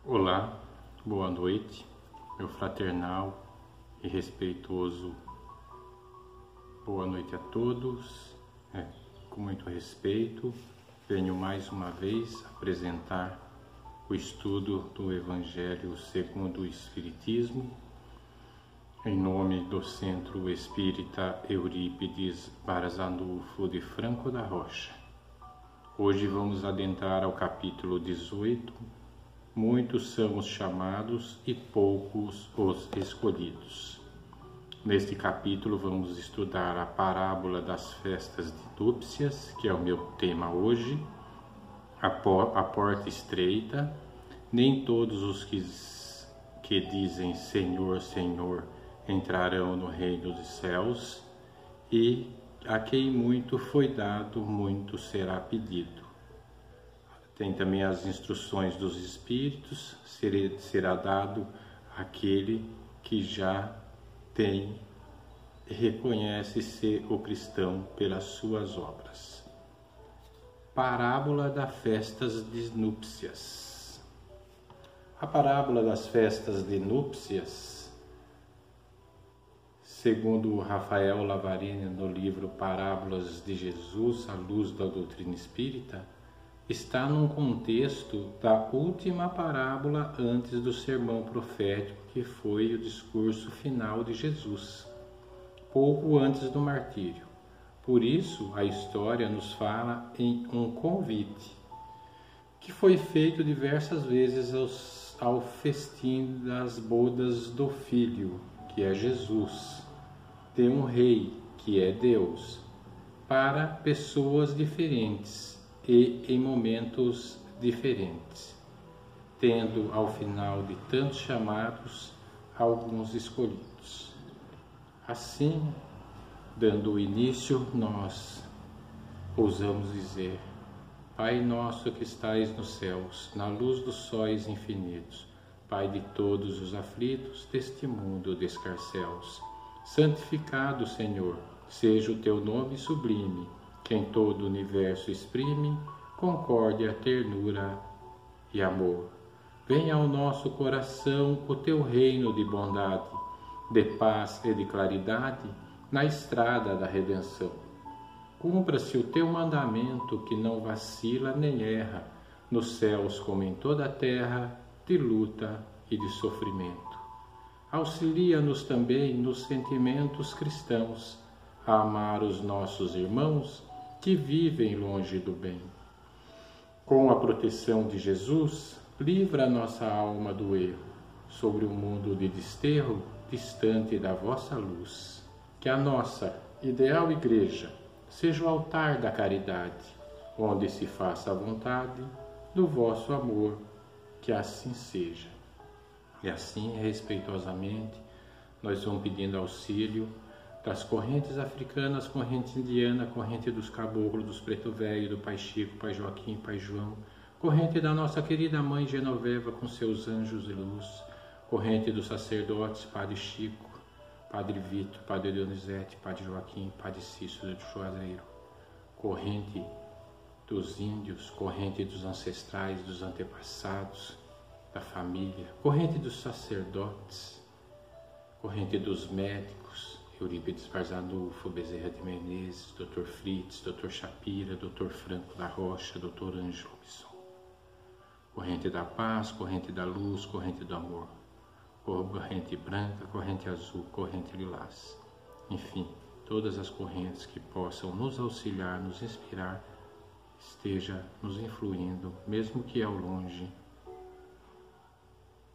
Olá, boa noite, meu fraternal e respeitoso boa noite a todos. Com muito respeito, venho mais uma vez apresentar o estudo do Evangelho segundo o Espiritismo, em nome do Centro Espírita Eurípides Barzanufo de Franco da Rocha. Hoje vamos adentrar ao capítulo 18, Muitos são os chamados e poucos os escolhidos. Neste capítulo vamos estudar a parábola das festas de núpcias, que é o meu tema hoje, a porta estreita, nem todos os que dizem Senhor, Senhor entrarão no reino dos céus, e a quem muito foi dado, muito será pedido. Tem também as instruções dos Espíritos, será dado àquele que já tem e reconhece ser o cristão pelas suas obras. Parábola das festas de núpcias. A parábola das festas de núpcias, segundo Rafael Lavarini no livro Parábolas de Jesus à luz da doutrina espírita, está num contexto da última parábola antes do sermão profético, que foi o discurso final de Jesus, pouco antes do martírio. Por isso, a história nos fala em um convite, que foi feito diversas vezes ao festim das bodas do Filho, que é Jesus, de um rei, que é Deus, para pessoas diferentes e em momentos diferentes, tendo ao final de tantos chamados, alguns escolhidos. Assim, dando início, nós ousamos dizer: Pai nosso que estais nos céus, na luz dos sóis infinitos, Pai de todos os aflitos deste mundo de escarcéus, santificado, Senhor, seja o teu nome sublime, que em todo o universo exprime concórdia, ternura e amor. Venha ao nosso coração o teu reino de bondade, de paz e de claridade na estrada da redenção. Cumpra-se o teu mandamento que não vacila nem erra, nos céus como em toda a terra, de luta e de sofrimento. Auxilia-nos também nos sentimentos cristãos, a amar os nossos irmãos que vivem longe do bem. Com a proteção de Jesus, livra a nossa alma do erro, sobre o mundo de desterro, distante da vossa luz. Que a nossa ideal igreja seja o altar da caridade, onde se faça a vontade do vosso amor, que assim seja. E assim, respeitosamente, nós vamos pedindo auxílio das correntes africanas, corrente indiana, corrente dos caboclos, dos preto velho, do Pai Chico, Pai Joaquim, Pai João, corrente da nossa querida Mãe Genoveva com seus anjos de luz, corrente dos sacerdotes, Padre Chico, Padre Vitor, Padre Dionizete, Padre Joaquim, Padre Cícero de Juazeiro, corrente dos índios, corrente dos ancestrais, dos antepassados, da família, corrente dos sacerdotes, corrente dos médicos, Eurípides Barzanufo, Bezerra de Menezes, Dr. Fritz, Dr. Shapira, Dr. Franco da Rocha, Dr. Ângelo Bisson. Corrente da paz, corrente da luz, corrente do amor. Corrente branca, corrente azul, corrente lilás. Enfim, todas as correntes que possam nos auxiliar, nos inspirar, esteja nos influindo, mesmo que ao longe,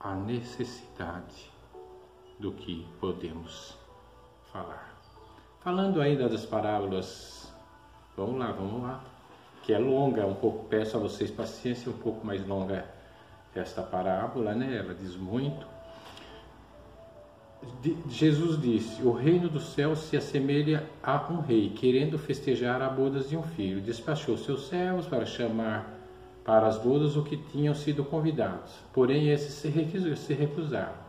a necessidade do que podemos falar. Falando ainda das parábolas, vamos lá, que é longa, um pouco, peço a vocês paciência, um pouco mais longa esta parábola, né? Ela diz muito. Jesus disse: o reino dos céus se assemelha a um rei, querendo festejar a bodas de um filho. Despachou seus servos para chamar para as bodas o que tinham sido convidados, porém esses se recusaram.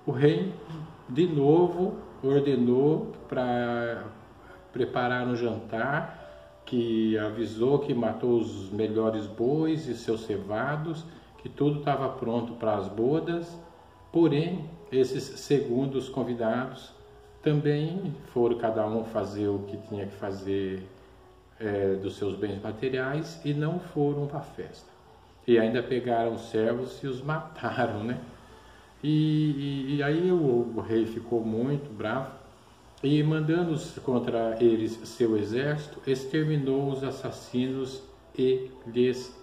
O rei, de novo, ordenou para preparar um jantar, que avisou que matou os melhores bois e seus cevados, que tudo estava pronto para as bodas, porém esses segundos convidados também foram cada um fazer o que tinha que fazer dos seus bens materiais e não foram para a festa. E ainda pegaram os servos e os mataram, né? E aí o rei ficou muito bravo e, mandando contra eles seu exército, exterminou os assassinos e lhes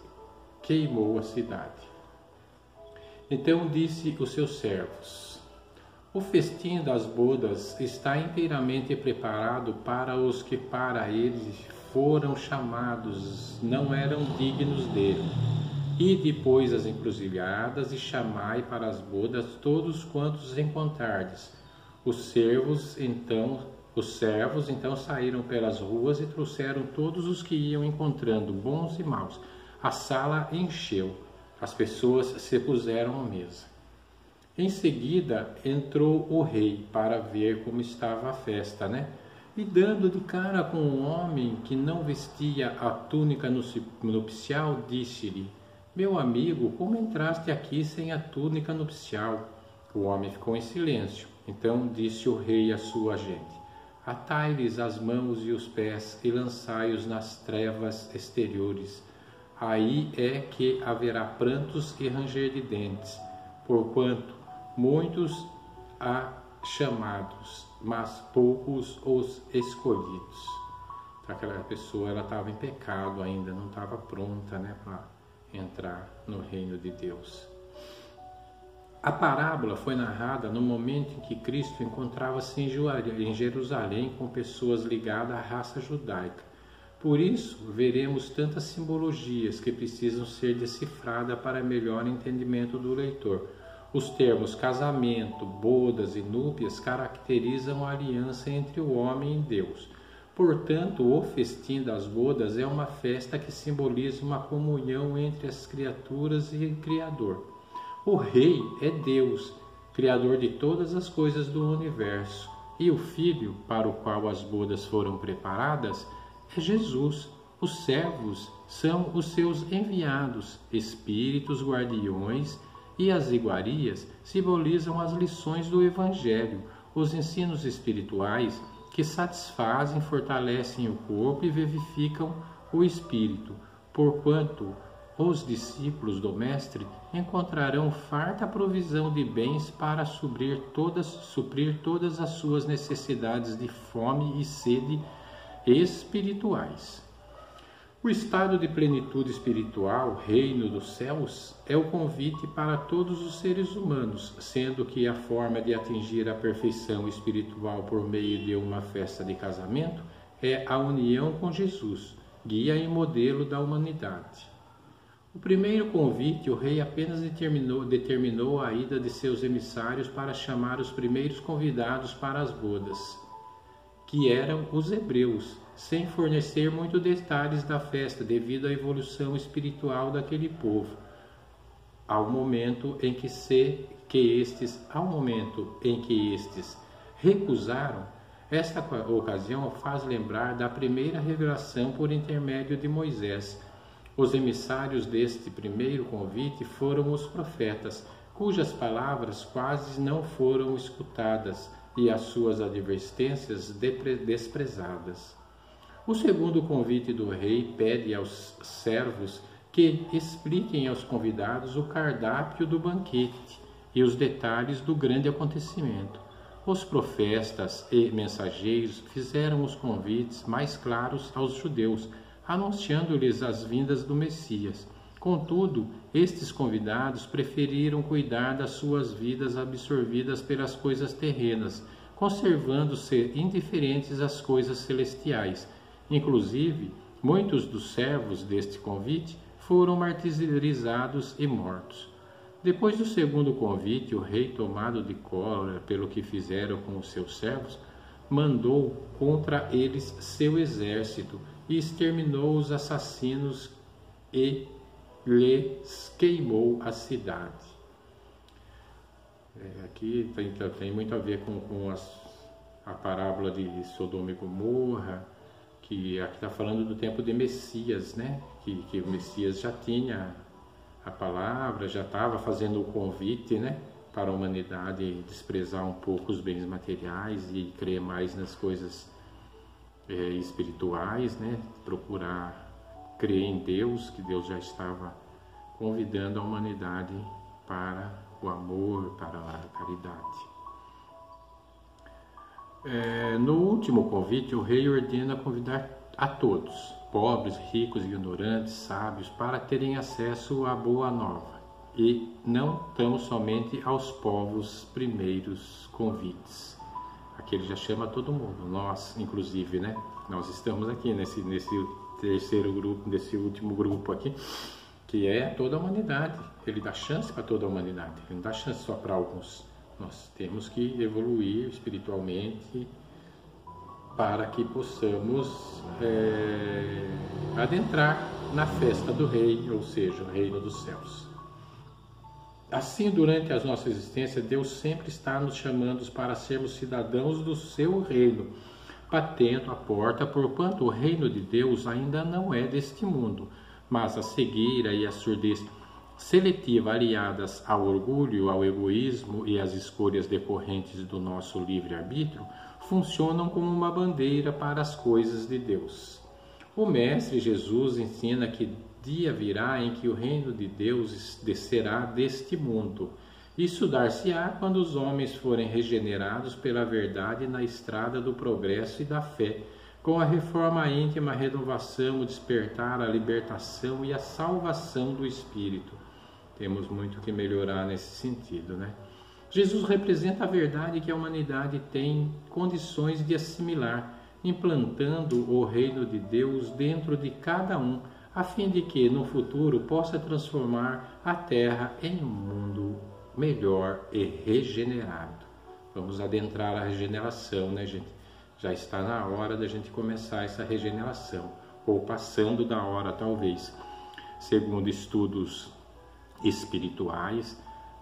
queimou a cidade. Então disse os seus servos: o festim das bodas está inteiramente preparado para os que para ele foram chamados, não eram dignos dele. E depois as encruzilhadas e chamai para as bodas todos quantos encontrardes. Os servos então saíram pelas ruas e trouxeram todos os que iam encontrando, bons e maus. A sala encheu, as pessoas se puseram à mesa. Em seguida entrou o rei para ver como estava a festa, né? E dando de cara com um homem que não vestia a túnica nupcial, disse-lhe: meu amigo, como entraste aqui sem a túnica nupcial? O homem ficou em silêncio. Então disse o rei à sua gente: atai-lhes as mãos e os pés e lançai-os nas trevas exteriores. Aí é que haverá prantos e ranger de dentes, porquanto muitos há chamados, mas poucos os escolhidos. Então, aquela pessoa estava em pecado ainda, não estava pronta, né, para entrar no reino de Deus. A parábola foi narrada no momento em que Cristo encontrava-se em Jerusalém com pessoas ligadas à raça judaica. Por isso, veremos tantas simbologias que precisam ser decifradas para melhor entendimento do leitor. Os termos casamento, bodas e núpcias caracterizam a aliança entre o homem e Deus. Portanto, o festim das bodas é uma festa que simboliza uma comunhão entre as criaturas e o Criador. O Rei é Deus, Criador de todas as coisas do universo, e o Filho, para o qual as bodas foram preparadas, é Jesus. Os servos são os seus enviados, espíritos guardiões, e as iguarias simbolizam as lições do Evangelho, os ensinos espirituais que satisfazem, fortalecem o corpo e vivificam o espírito, porquanto os discípulos do Mestre encontrarão farta provisão de bens para suprir todas as suas necessidades de fome e sede espirituais. O estado de plenitude espiritual, reino dos céus, é o convite para todos os seres humanos, sendo que a forma de atingir a perfeição espiritual por meio de uma festa de casamento é a união com Jesus, guia e modelo da humanidade. O primeiro convite, o rei apenas determinou a ida de seus emissários para chamar os primeiros convidados para as bodas, que eram os hebreus, sem fornecer muitos detalhes da festa devido à evolução espiritual daquele povo. Ao momento em que estes recusaram, esta ocasião faz lembrar da primeira revelação por intermédio de Moisés. Os emissários deste primeiro convite foram os profetas, cujas palavras quase não foram escutadas e as suas advertências desprezadas. O segundo convite do rei pede aos servos que expliquem aos convidados o cardápio do banquete e os detalhes do grande acontecimento. Os profetas e mensageiros fizeram os convites mais claros aos judeus, anunciando-lhes as vindas do Messias. Contudo, estes convidados preferiram cuidar das suas vidas absorvidas pelas coisas terrenas, conservando-se indiferentes às coisas celestiais. Inclusive, muitos dos servos deste convite foram martirizados e mortos. Depois do segundo convite, o rei, tomado de cólera pelo que fizeram com os seus servos, mandou contra eles seu exército e exterminou os assassinos e lhes queimou a cidade. Aqui tem muito a ver com a parábola de Sodoma e Gomorra, que aqui está falando do tempo de Messias, né? Que o Messias já tinha a palavra, já estava fazendo o convite, né, para a humanidade desprezar um pouco os bens materiais e crer mais nas coisas espirituais, né, procurar crer em Deus, que Deus já estava convidando a humanidade para o amor, para a caridade. No último convite, o rei ordena convidar a todos, pobres, ricos, ignorantes, sábios, para terem acesso à boa nova, e não tão somente aos povos primeiros convites. Aqui ele já chama todo mundo, nós inclusive, né? Nós estamos aqui nesse terceiro grupo, nesse último grupo aqui, que é toda a humanidade. Ele dá chance para toda a humanidade, ele não dá chance só para alguns. Nós temos que evoluir espiritualmente para que possamos adentrar na festa do Rei, ou seja, o reino dos céus. Assim, durante a nossa existência, Deus sempre está nos chamando para sermos cidadãos do seu reino, batendo a porta, porquanto o reino de Deus ainda não é deste mundo, mas a cegueira e a surdez seletiva aliadas ao orgulho, ao egoísmo e às escolhas decorrentes do nosso livre-arbítrio funcionam como uma bandeira para as coisas de Deus. O Mestre Jesus ensina que dia virá em que o reino de Deus descerá deste mundo. Isso dar-se-á quando os homens forem regenerados pela verdade na estrada do progresso e da fé, com a reforma íntima, a renovação, o despertar, a libertação e a salvação do espírito. Temos muito que melhorar nesse sentido, né? Jesus representa a verdade que a humanidade tem condições de assimilar, implantando o reino de Deus dentro de cada um, a fim de que no futuro possa transformar a Terra em um mundo melhor e regenerado. Vamos adentrar a regeneração, né, gente? Já está na hora da gente começar essa regeneração, ou passando da hora, talvez. Segundo estudos espirituais,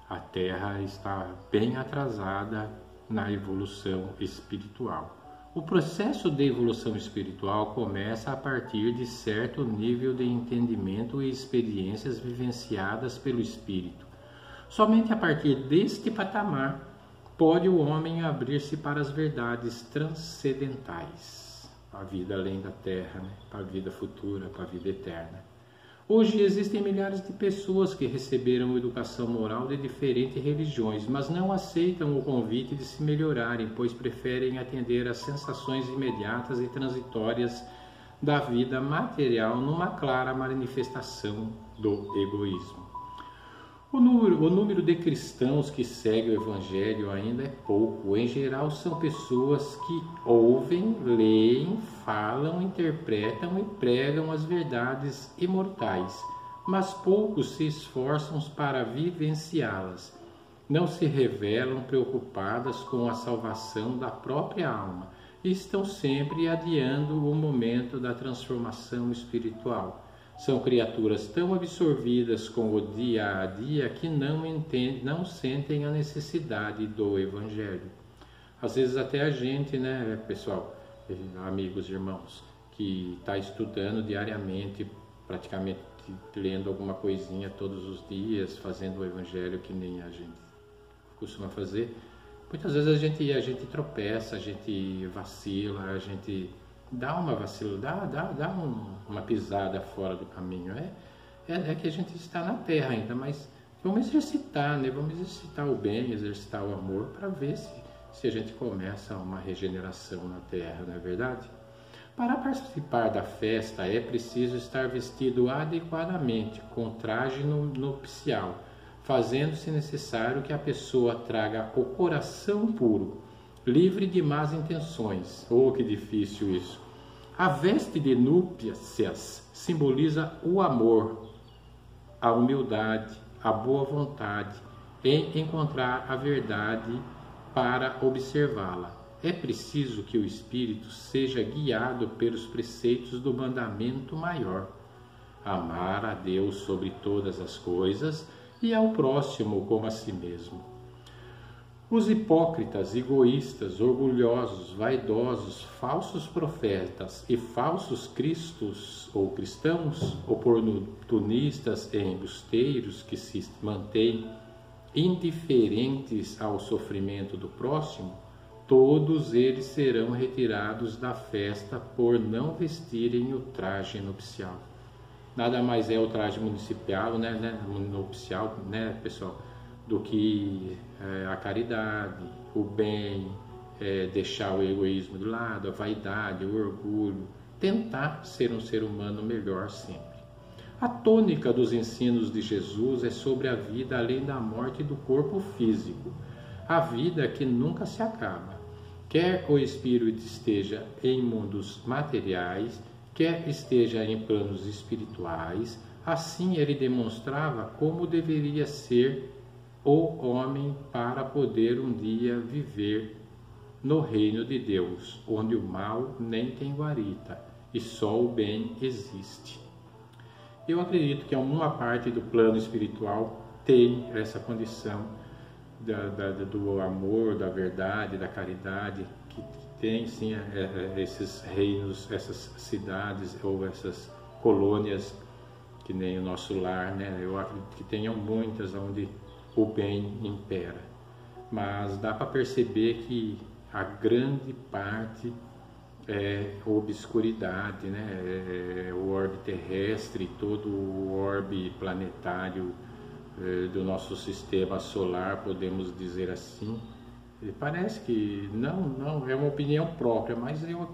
a Terra está bem atrasada na evolução espiritual. O processo de evolução espiritual começa a partir de certo nível de entendimento e experiências vivenciadas pelo espírito. Somente a partir deste patamar pode o homem abrir-se para as verdades transcendentais, a vida além da Terra, né? Para a vida futura, para a vida eterna. Hoje existem milhares de pessoas que receberam educação moral de diferentes religiões, mas não aceitam o convite de se melhorarem, pois preferem atender às sensações imediatas e transitórias da vida material numa clara manifestação do egoísmo. O número de cristãos que seguem o Evangelho ainda é pouco. Em geral, são pessoas que ouvem, leem, falam, interpretam e pregam as verdades imortais, mas poucos se esforçam para vivenciá-las. Não se revelam preocupadas com a salvação da própria alma e estão sempre adiando o momento da transformação espiritual. São criaturas tão absorvidas com o dia a dia que não sentem a necessidade do Evangelho. Às vezes até a gente, né, pessoal, amigos, irmãos, que está estudando diariamente, praticamente lendo alguma coisinha todos os dias, fazendo o Evangelho que nem a gente costuma fazer, muitas vezes a gente tropeça, a gente vacila, a gente dá uma vacilo, dá uma pisada fora do caminho. É que a gente está na Terra ainda, mas vamos exercitar, né? Vamos exercitar o bem, exercitar o amor, para ver se a gente começa uma regeneração na Terra, não é verdade? Para participar da festa é preciso estar vestido adequadamente, com traje nupcial, fazendo-se necessário que a pessoa traga o coração puro, livre de más intenções. Oh, que difícil isso! A veste de núpcias simboliza o amor, a humildade, a boa vontade em encontrar a verdade para observá-la. É preciso que o espírito seja guiado pelos preceitos do mandamento maior: amar a Deus sobre todas as coisas e ao próximo como a si mesmo. Os hipócritas, egoístas, orgulhosos, vaidosos, falsos profetas e falsos cristos ou cristãos, oportunistas e embusteiros que se mantêm indiferentes ao sofrimento do próximo, todos eles serão retirados da festa por não vestirem o traje nupcial. Nada mais é o traje nupcial, né, pessoal, do que a caridade, o bem, deixar o egoísmo de lado, a vaidade, o orgulho, tentar ser um ser humano melhor sempre. A tônica dos ensinos de Jesus é sobre a vida além da morte do corpo físico, a vida que nunca se acaba. Quer o espírito esteja em mundos materiais, quer esteja em planos espirituais, assim ele demonstrava como deveria ser o homem para poder um dia viver no reino de Deus, onde o mal nem tem guarita e só o bem existe. Eu acredito que alguma parte do plano espiritual tem essa condição do amor, da verdade, da caridade, que tem sim esses reinos, essas cidades ou essas colônias, que nem o nosso lar, né? Eu acredito que tenham muitas onde o bem impera, mas dá para perceber que a grande parte é obscuridade, né? O orbe terrestre, todo o orbe planetário do nosso sistema solar, podemos dizer assim. Parece que não é uma opinião própria, mas eu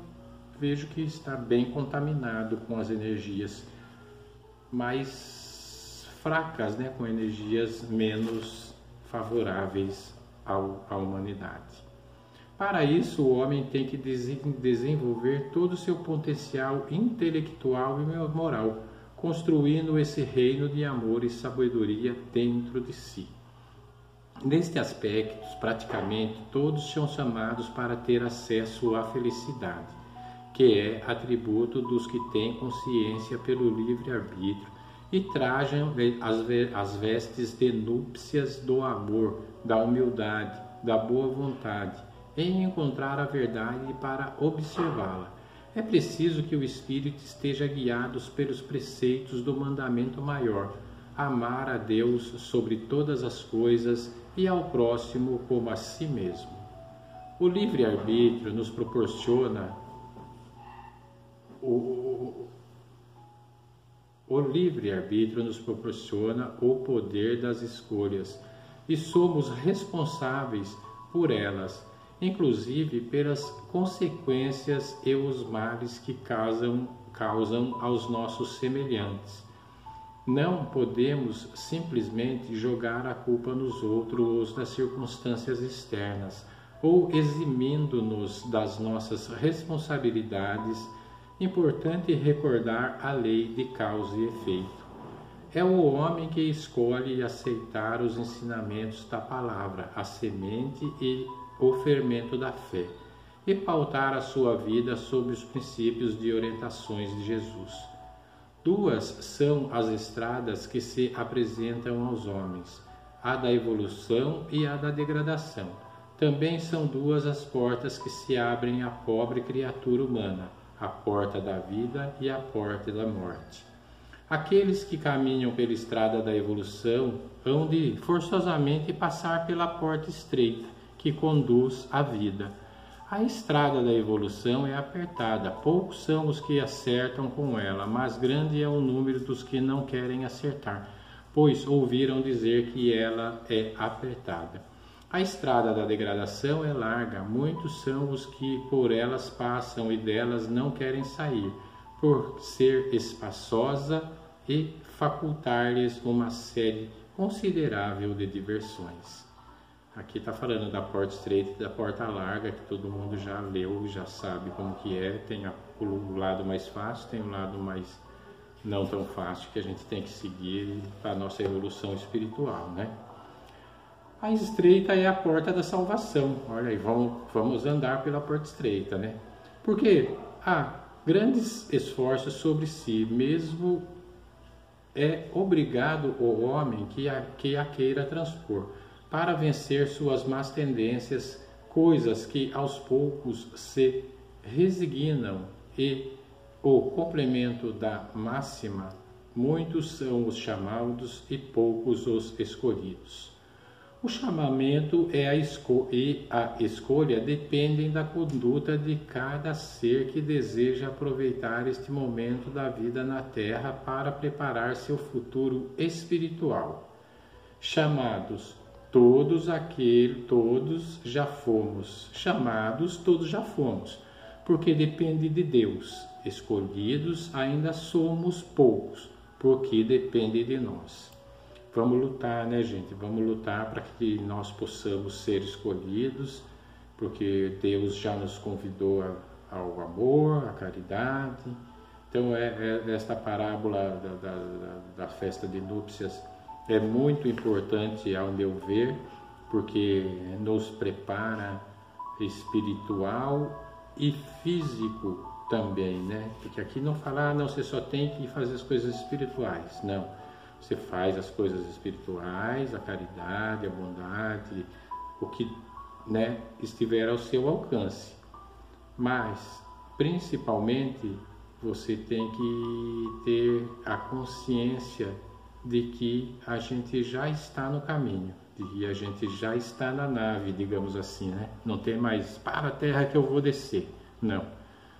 vejo que está bem contaminado com as energias mais fracas, né? Com energias menos favoráveis à humanidade. Para isso, o homem tem que desenvolver todo o seu potencial intelectual e moral, construindo esse reino de amor e sabedoria dentro de si. Neste aspecto, praticamente todos são chamados para ter acesso à felicidade, que é atributo dos que têm consciência pelo livre-arbítrio e trajam as vestes de núpcias do amor, da humildade, da boa vontade, em encontrar a verdade para observá-la. É preciso que o espírito esteja guiado pelos preceitos do mandamento maior, amar a Deus sobre todas as coisas e ao próximo como a si mesmo. O livre-arbítrio nos proporciona o livre-arbítrio nos proporciona o poder das escolhas e somos responsáveis por elas, inclusive pelas consequências e os males que causam aos nossos semelhantes. Não podemos simplesmente jogar a culpa nos outros ou nas circunstâncias externas, ou eximindo-nos das nossas responsabilidades. Importante recordar a lei de causa e efeito. É o homem que escolhe aceitar os ensinamentos da palavra, a semente e o fermento da fé, e pautar a sua vida sob os princípios de orientações de Jesus. Duas são as estradas que se apresentam aos homens, a da evolução e a da degradação. Também são duas as portas que se abrem à pobre criatura humana, a porta da vida e a porta da morte. Aqueles que caminham pela estrada da evolução hão de forçosamente passar pela porta estreita, que conduz à vida. A estrada da evolução é apertada, poucos são os que acertam com ela, mas grande é o número dos que não querem acertar, pois ouviram dizer que ela é apertada. A estrada da degradação é larga, muitos são os que por elas passam e delas não querem sair, por ser espaçosa e facultar-lhes uma série considerável de diversões. Aqui está falando da porta estreita e da porta larga, que todo mundo já leu, já sabe como que é. Tem o lado mais fácil, tem o lado mais não tão fácil, que a gente tem que seguir para a nossa evolução espiritual, né? A estreita é a porta da salvação. Olha aí, vamos andar pela porta estreita, né? Porque há grandes esforços sobre si, mesmo é obrigado o homem que a queira transpor. para vencer suas más tendências, coisas que aos poucos se resignam, e o complemento da máxima: muitos são os chamados e poucos os escolhidos. O chamamento e a escolha dependem da conduta de cada ser que deseja aproveitar este momento da vida na Terra para preparar seu futuro espiritual. Chamados, todos já fomos. Chamados, todos já fomos, porque depende de Deus. Escolhidos, ainda somos poucos, porque depende de nós. Vamos lutar, né, gente? Vamos lutar para que nós possamos ser escolhidos, porque Deus já nos convidou ao amor, à caridade. Então, esta parábola da festa de núpcias é muito importante, ao meu ver, porque nos prepara espiritual e físico também, né? Porque aqui não fala, não, você só tem que fazer as coisas espirituais, não. Você faz as coisas espirituais, a caridade, a bondade, o que, né, estiver ao seu alcance. Mas, principalmente, você tem que ter a consciência de que a gente já está no caminho, de que a gente já está na nave, digamos assim, né? Não tem mais para a terra que eu vou descer. Não.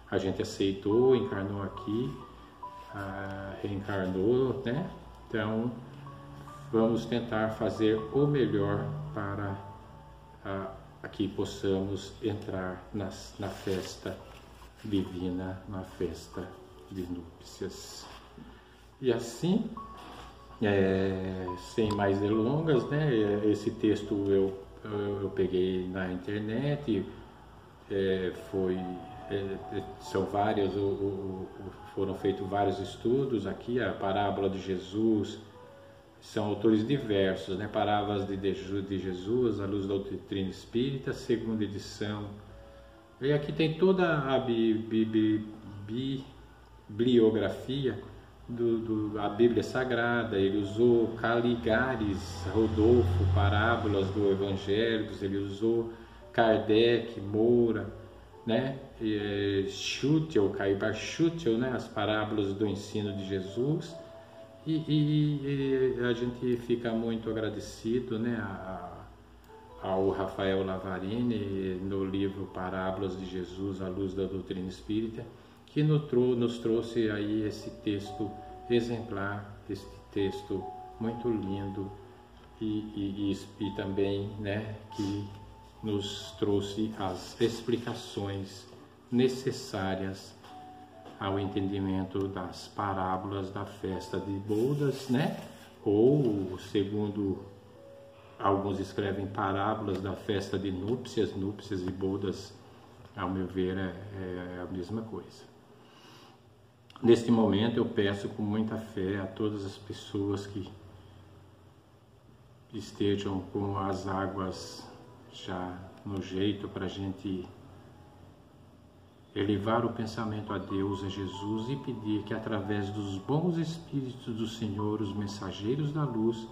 A gente aceitou, encarnou aqui, reencarnou, né? Então, vamos tentar fazer o melhor para que possamos entrar na festa divina, na festa de núpcias. E assim, sem mais delongas, né, esse texto eu peguei na internet, são várias, foram feitos vários estudos aqui, a parábola de Jesus, são autores diversos, né? Parábolas de Jesus, à luz da doutrina espírita, segunda edição. E aqui tem toda a bibliografia da Bíblia Sagrada. Ele usou Caligares, Rodolfo, parábolas do Evangelho, ele usou Kardec, Moura, né? Schutel, Caibar Schutel, né? As parábolas do ensino de Jesus, e a gente fica muito agradecido, né? Ao Rafael Lavarini, no livro Parábolas de Jesus à luz da doutrina espírita, que nos trouxe aí esse texto exemplar, esse texto muito lindo, e também, né, que nos trouxe as explicações necessárias ao entendimento das parábolas da festa de bodas, né? Ou, segundo alguns escrevem, parábolas da festa de núpcias. Núpcias e bodas, ao meu ver, é a mesma coisa. Neste momento eu peço com muita fé a todas as pessoas que estejam com as águas já no jeito, para a gente elevar o pensamento a Deus, a Jesus, e pedir que através dos bons espíritos do Senhor, os mensageiros da luz,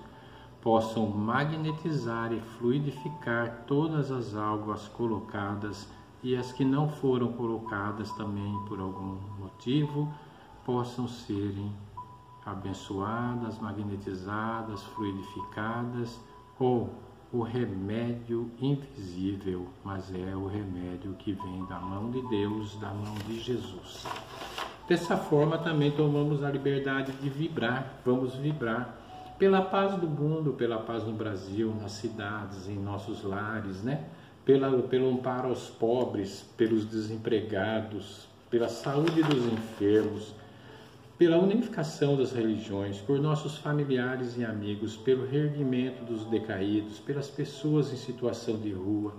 possam magnetizar e fluidificar todas as águas colocadas, e as que não foram colocadas também por algum motivo possam serem abençoadas, magnetizadas, fluidificadas, ou o remédio invisível, mas é o remédio que vem da mão de Deus, da mão de Jesus. Dessa forma também tomamos a liberdade de vibrar, vamos vibrar pela paz do mundo, pela paz no Brasil, nas cidades, em nossos lares, né? Pelo amparo aos pobres, pelos desempregados, pela saúde dos enfermos, pela unificação das religiões, por nossos familiares e amigos, pelo reerguimento dos decaídos, pelas pessoas em situação de rua.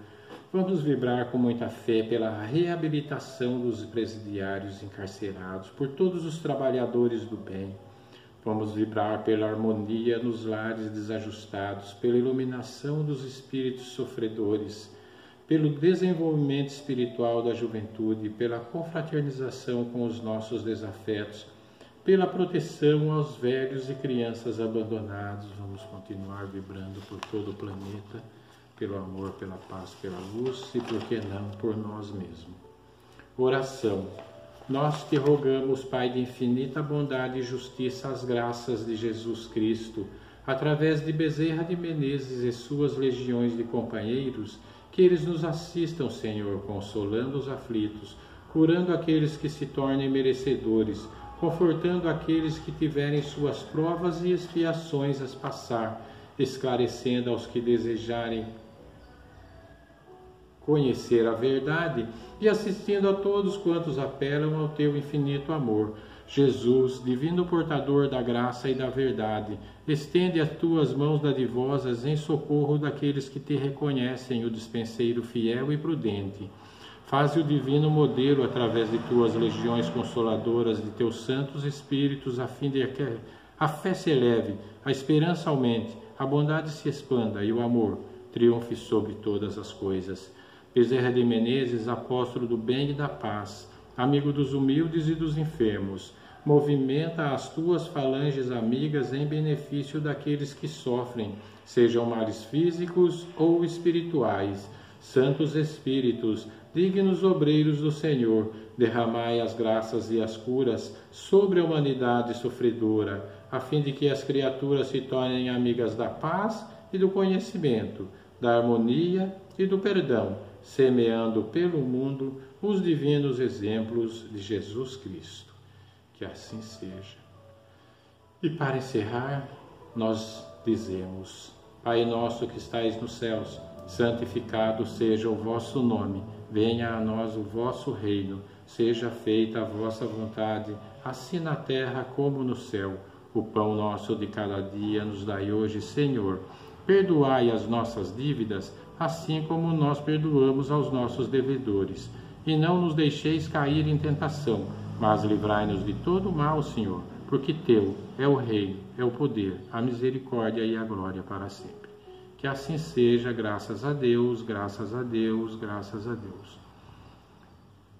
Vamos vibrar com muita fé pela reabilitação dos presidiários encarcerados, por todos os trabalhadores do bem. Vamos vibrar pela harmonia nos lares desajustados, pela iluminação dos espíritos sofredores, pelo desenvolvimento espiritual da juventude, pela confraternização com os nossos desafetos, pela proteção aos velhos e crianças abandonados. Vamos continuar vibrando por todo o planeta, pelo amor, pela paz, pela luz e, por que não, por nós mesmos. Oração. Nós te rogamos, Pai de infinita bondade e justiça, as graças de Jesus Cristo, através de Bezerra de Menezes e suas legiões de companheiros, que eles nos assistam, Senhor, consolando os aflitos, curando aqueles que se tornem merecedores, confortando aqueles que tiverem suas provas e expiações a passar, esclarecendo aos que desejarem conhecer a verdade e assistindo a todos quantos apelam ao teu infinito amor. Jesus, divino portador da graça e da verdade, estende as tuas mãos dadivosas em socorro daqueles que te reconhecem o dispenseiro fiel e prudente. Faze o divino modelo através de tuas legiões consoladoras, de teus santos espíritos, a fim de que a fé se eleve, a esperança aumente, a bondade se expanda e o amor triunfe sobre todas as coisas. Bezerra de Menezes, apóstolo do bem e da paz, amigo dos humildes e dos enfermos, movimenta as tuas falanges amigas em benefício daqueles que sofrem, sejam males físicos ou espirituais. Santos Espíritos, dignos obreiros do Senhor, derramai as graças e as curas sobre a humanidade sofredora, a fim de que as criaturas se tornem amigas da paz e do conhecimento, da harmonia e do perdão, semeando pelo mundo os divinos exemplos de Jesus Cristo. Que assim seja. E para encerrar, nós dizemos: Pai nosso que estais nos céus, santificado seja o vosso nome, venha a nós o vosso reino, seja feita a vossa vontade, assim na terra como no céu. O pão nosso de cada dia nos dai hoje, Senhor. Perdoai as nossas dívidas, assim como nós perdoamos aos nossos devedores. E não nos deixeis cair em tentação, mas livrai-nos de todo mal, Senhor, porque teu é o reino, é o poder, a misericórdia e a glória para sempre. Que assim seja, graças a Deus, graças a Deus, graças a Deus.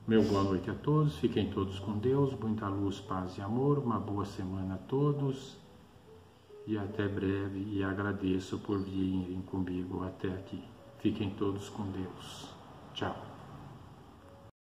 Meu boa noite a todos, fiquem todos com Deus, muita luz, paz e amor, uma boa semana a todos e até breve, e agradeço por virem comigo até aqui. Fiquem todos com Deus. Tchau.